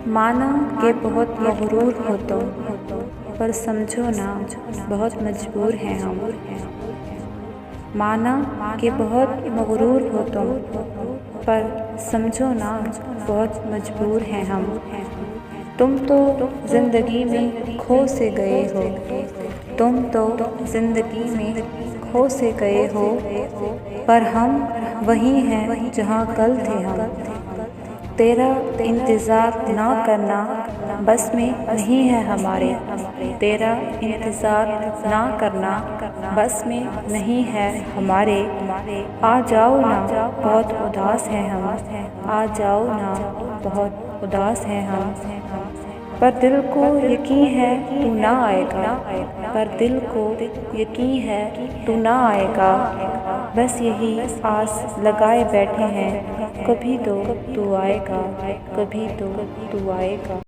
माना कि बहुत मगरूर हो तुम, पर समझो ना बहुत मजबूर हैं हम। माना कि बहुत मगरूर हो तुम, पर समझो ना बहुत मजबूर हैं हम। तुम तो ज़िंदगी में खो से गए हो, तुम तो ज़िंदगी में खो से गए हो, पर हम वहीं हैं जहाँ कल थे हम। तेरा इंतज़ार ना करना बस में नहीं है हमारे, तेरा इंतज़ार ना करना बस में नहीं है हमारे। आ जाओ ना बहुत उदास हैं हम, आ जाओ ना बहुत उदास हैं हम। पर दिल को यकीन है तू ना आएगा, पर दिल को यकीन है तू ना आएगा। बस यही आस लगाए बैठे हैं, कभी तो तू आएगा, कभी तो तू आएगा।